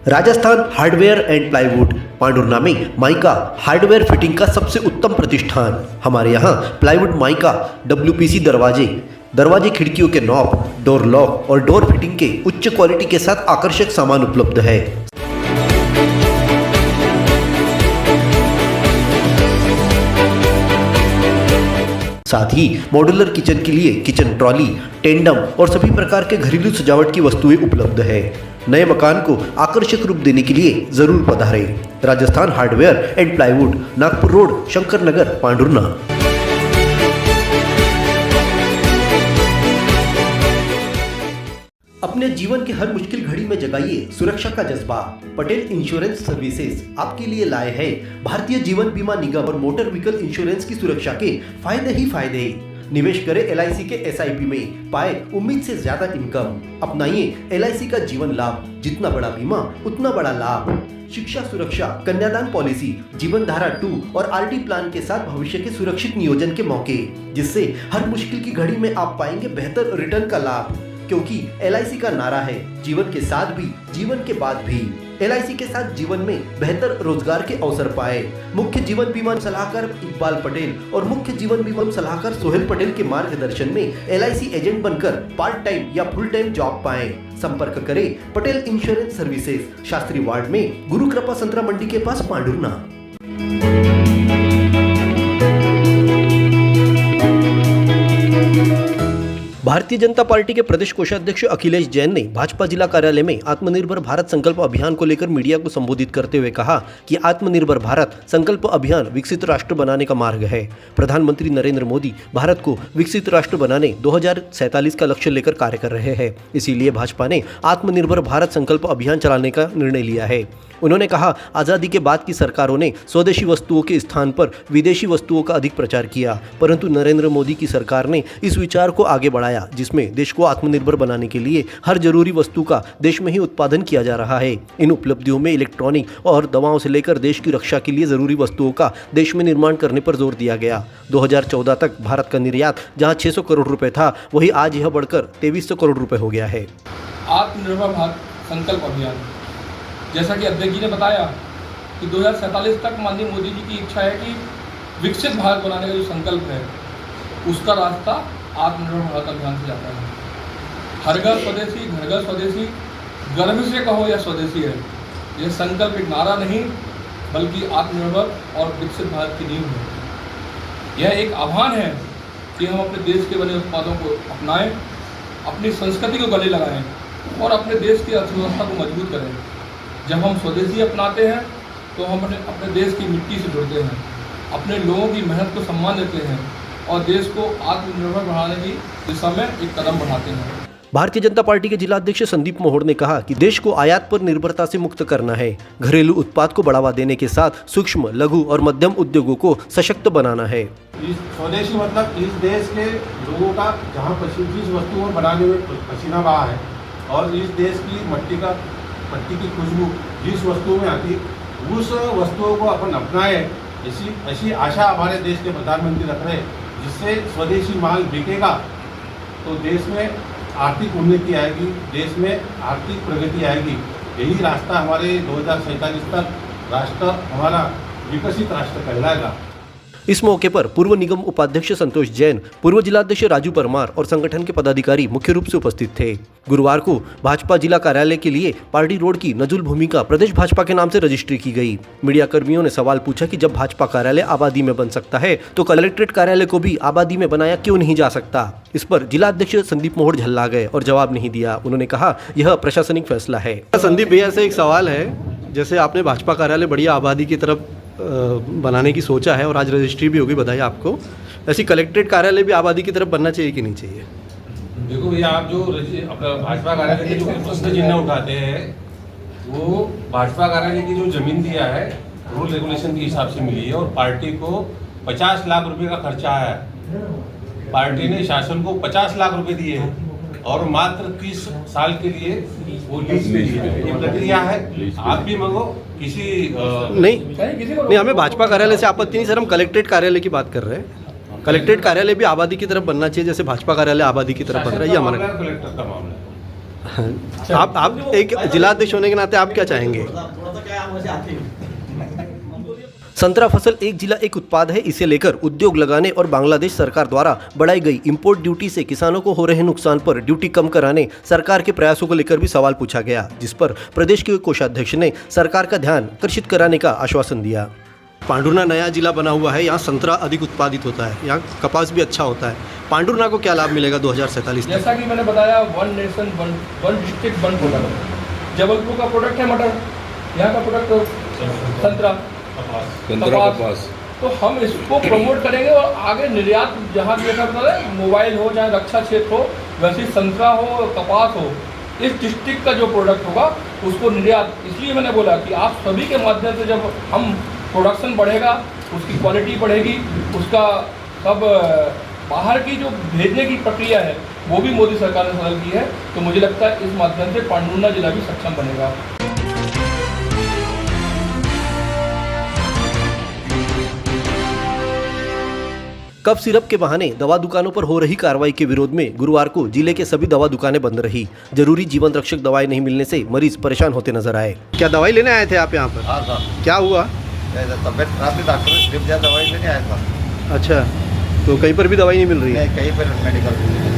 Rajasthan hardware and plywood Pandhurna में mica hardware fitting का सबसे उत्तम प्रतिष्ठान। हमारे यहाँ प्लाईवुड, माइका, WPC दरवाजे खिड़कियों के नॉब, डोर लॉक और डोर फिटिंग के उच्च क्वालिटी के साथ आकर्षक सामान उपलब्ध है। साथ ही मॉड्यूलर किचन के लिए किचन ट्रॉली, टेंडम और सभी प्रकार के घरेलू सजावट की वस्तुएं उपलब्ध है। नए मकान को आकर्षक रूप देने के लिए जरूर पधारें। Rajasthan hardware and plywood, Nagpur road, Shankar Nagar, Pandhurna. अपने जीवन के हर मुश्किल घड़ी में जगाइए सुरक्षा का जज्बा। पटेल इंश्योरेंस सर्विसेज आपके लिए लाए हैं भारतीय जीवन बीमा निगम और मोटर व्हीकल इंश्योरेंस की सुरक्षा के फायदे ही फायदे। निवेश करें LIC के SIP में, पाए उम्मीद से ज्यादा इनकम। अपनाइए LIC का जीवन लाभ, जितना बड़ा बीमा उतना बड़ा लाभ। शिक्षा सुरक्षा, कन्यादान पॉलिसी, जीवन धारा 2 और RD प्लान के साथ भविष्य के सुरक्षित नियोजन के मौके, जिससे हर मुश्किल की घड़ी में आप पाएंगे बेहतर रिटर्न का लाभ। क्योंकि LIC का नारा है जीवन के साथ भी, जीवन के बाद भी। LIC के साथ जीवन में बेहतर रोजगार के अवसर पाए। मुख्य जीवन बीमा सलाहकार इकबाल पटेल और मुख्य जीवन बीमा सलाहकार सोहेल पटेल के मार्गदर्शन में LIC एजेंट बनकर पार्ट टाइम या फुल टाइम जॉब पाए। संपर्क करें Patel insurance services, Shastri ward में, गुरु कृपा संतरा मंडी के पास, पांडुर्ना। भारतीय जनता पार्टी के प्रदेश कोषाध्यक्ष अखिलेश जैन ने भाजपा जिला कार्यालय में आत्मनिर्भर भारत संकल्प अभियान को लेकर मीडिया को संबोधित करते हुए कहा कि आत्मनिर्भर भारत संकल्प अभियान विकसित राष्ट्र बनाने का मार्ग है। प्रधानमंत्री नरेंद्र मोदी भारत को विकसित राष्ट्र बनाने 2047 का लक्ष्य लेकर कार्य कर रहे हैं। इसीलिए भाजपा ने आत्मनिर्भर भारत संकल्प अभियान चलाने का निर्णय लिया है। उन्होंने कहा, आज़ादी के बाद की सरकारों ने स्वदेशी वस्तुओं के स्थान पर विदेशी वस्तुओं का अधिक प्रचार किया, परंतु नरेंद्र मोदी की सरकार ने इस विचार को आगे बढ़ाया, जिसमें देश को आत्मनिर्भर बनाने के लिए हर जरूरी वस्तु का देश में ही उत्पादन किया जा रहा है। इन उपलब्धियों में इलेक्ट्रॉनिक और दवाओं से लेकर देश की रक्षा के लिए जरूरी वस्तुओं का देश में निर्माण करने पर जोर दिया गया। 2014 तक भारत का निर्यात जहां 600 करोड़ रुपए था, वही आज यह बढ़कर 2300 करोड़ रुपए हो गया है। आत्मनिर्भर भारत संकल्प अभियान, जैसा कि अध्यक्ष जी ने बताया कि 2047 तक माननीय मोदी जी की इच्छा है कि विकसित भारत बनाने का जो संकल्प है, उसका रास्ता आत्मनिर्भर भारत अभियान से जाता है। हर घर स्वदेशी, घर घर स्वदेशी, गर्व से कहो या स्वदेशी है। यह संकल्प एक नारा नहीं, बल्कि आत्मनिर्भर और विकसित भारत की नींव है। यह एक आह्वान है कि हम अपने देश के बने उत्पादों को अपनाएं, अपनी संस्कृति को गले लगाएं और अपने देश की अर्थव्यवस्था को मजबूत करें। जब हम स्वदेशी अपनाते हैं तो हम अपने देश की मिट्टी से जुड़ते हैं, अपने लोगों की मेहनत को सम्मान देते हैं और देश को आत्मनिर्भर बनाने की दिशा में एक कदम बढ़ाते हैं। भारतीय जनता पार्टी के जिलाध्यक्ष संदीप मोहोड़ ने कहा कि देश को आयात पर निर्भरता से मुक्त करना है, घरेलू उत्पाद को बढ़ावा देने के साथ सूक्ष्म, लघु और मध्यम उद्योगों को सशक्त बनाना है। इस स्वदेशी मतलब इस देश के लोगों का जहाँ जिस वस्तुओं को बनाने में पसीना बहा है और इस देश की मट्टी की खुशबू जिस वस्तुओं में आती, उस वस्तुओं को अपन अपनाएं, ऐसी आशा हमारे देश के प्रधानमंत्री रख रहे हैं। जिससे स्वदेशी माल बिकेगा तो देश में आर्थिक उन्नति आएगी, देश में आर्थिक प्रगति आएगी। यही रास्ता हमारे 2047 तक राष्ट्र हमारा विकसित राष्ट्र कहलाएगा। इस मौके पर पूर्व निगम उपाध्यक्ष संतोष जैन, पूर्व जिलाध्यक्ष राजू परमार और संगठन के पदाधिकारी मुख्य रूप से उपस्थित थे। गुरुवार को भाजपा जिला कार्यालय के लिए पार्टी रोड की नजुल भूमि का प्रदेश भाजपा के नाम से रजिस्ट्री की गई। मीडिया कर्मियों ने सवाल पूछा कि जब भाजपा कार्यालय आबादी में बन सकता है तो कलेक्ट्रेट कार्यालय को भी आबादी में बनाया क्यों नहीं जा सकता। इस पर जिलाध्यक्ष संदीप मोहोड़ झल्ला गए और जवाब नहीं दिया। उन्होंने कहा, यह प्रशासनिक फैसला है। संदीप भैया से एक सवाल है, जैसे आपने भाजपा कार्यालय बढ़िया आबादी की तरफ बनाने की सोचा है और आज रजिस्ट्री भी होगी, बधाई आपको। ऐसी कलेक्ट्रेट कार्यालय भी आबादी की तरफ बनना चाहिए कि नहीं चाहिए? देखो भैया, आप जो अपना भाजपा कार्यालय के जो प्रश्न चिन्ह उठाते हैं, वो भाजपा कार्यालय की जो जमीन दिया है रूल रेगुलेशन के हिसाब से मिली है और पार्टी को 50 लाख रुपए का खर्चा आया है। पार्टी ने शासन को 50 लाख रुपए दिए हैं और मात्र 30 साल के लिए वो लीज पे ली है। ये प्रक्रिया है, आप भी मांगो किसी नहीं, हमें भाजपा कार्यालय से आपत्ति नहीं सर, हम कलेक्ट्रेट कार्यालय की बात कर रहे हैं। कलेक्ट्रेट कार्यालय भी आबादी की तरफ बनना चाहिए, जैसे भाजपा कार्यालय आबादी की तरफ बन रहा है, ये हमारा कलेक्टर का मामला है। आप एक जिलाध्यक्ष होने के नाते आप क्या चाहेंगे? संतरा फसल एक जिला एक उत्पाद है। इसे लेकर उद्योग लगाने और बांग्लादेश सरकार द्वारा बढ़ाई गई इंपोर्ट ड्यूटी से किसानों को हो रहे नुकसान पर ड्यूटी कम कराने सरकार के प्रयासों को लेकर भी सवाल पूछा गया, जिस पर प्रदेश के कोषाध्यक्ष ने सरकार का ध्यान आकर्षित कराने का आश्वासन दिया। पांडुरना नया जिला बना हुआ है, यहाँ संतरा अधिक उत्पादित होता है, यहाँ कपास भी अच्छा होता है। पांडुरना को क्या लाभ मिलेगा 2047 तक? जैसा कि मैंने बताया, one nation one district one product. Jabalpur का प्रोडक्ट है मटर, यहाँ का प्रोडक्ट संतरा कपास। तो हम इसको प्रमोट करेंगे और आगे निर्यात जहाँ भी ऐसा बता रहे, मोबाइल हो चाहे रक्षा क्षेत्र हो, वैसे संतरा हो कपास हो, इस डिस्ट्रिक्ट का जो प्रोडक्ट होगा उसको निर्यात। इसलिए मैंने बोला कि आप सभी के माध्यम से जब हम प्रोडक्शन बढ़ेगा, उसकी क्वालिटी बढ़ेगी, उसका सब बाहर की जो भेजने की प्रक्रिया है वो भी मोदी सरकार ने सरल की है। तो मुझे लगता है इस माध्यम से पांडुरना जिला भी सक्षम बनेगा। कफ सिरप के बहाने दवा दुकानों पर हो रही कार्रवाई के विरोध में गुरुवार को जिले के सभी दवा दुकानें बंद रही। जरूरी जीवन रक्षक दवाएं नहीं मिलने से मरीज परेशान होते नजर आए। क्या दवाई लेने आए थे आप यहाँ पर? हाँ सर। क्या हुआ? तबियत खराब थी, डॉक्टर ने स्लिप दिया, दवाई लेने आया था। अच्छा, तो कहीं पर भी दवाई नहीं मिल रही है? नहीं, कहीं पर मेडिकल।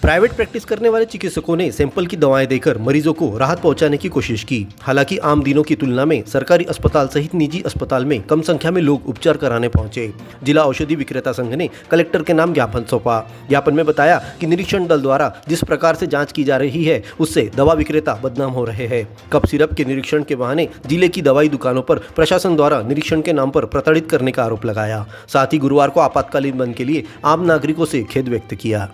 प्राइवेट प्रैक्टिस करने वाले चिकित्सकों ने सैंपल की दवाएं देकर मरीजों को राहत पहुंचाने की कोशिश की। हालांकि आम दिनों की तुलना में सरकारी अस्पताल सहित निजी अस्पताल में कम संख्या में लोग उपचार कराने पहुंचे। जिला औषधि विक्रेता संघ ने कलेक्टर के नाम ज्ञापन सौंपा। ज्ञापन में बताया कि निरीक्षण दल द्वारा जिस प्रकार से जांच की जा रही है उससे दवा विक्रेता बदनाम हो रहे हैं। कफ सिरप के निरीक्षण के बहाने जिले की दवाई दुकानों पर प्रशासन द्वारा निरीक्षण के नाम पर प्रताड़ित करने का आरोप लगाया। साथ ही गुरुवार को आपातकालीन बंद के लिए आम नागरिकों से खेद व्यक्त किया।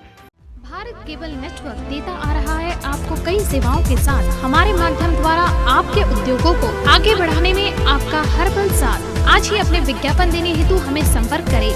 भारत केबल नेटवर्क देता आ रहा है आपको कई सेवाओं के साथ। हमारे माध्यम द्वारा आपके उद्योगों को आगे बढ़ाने में आपका हर पल साथ। आज ही अपने विज्ञापन देने हेतु हमें संपर्क करें।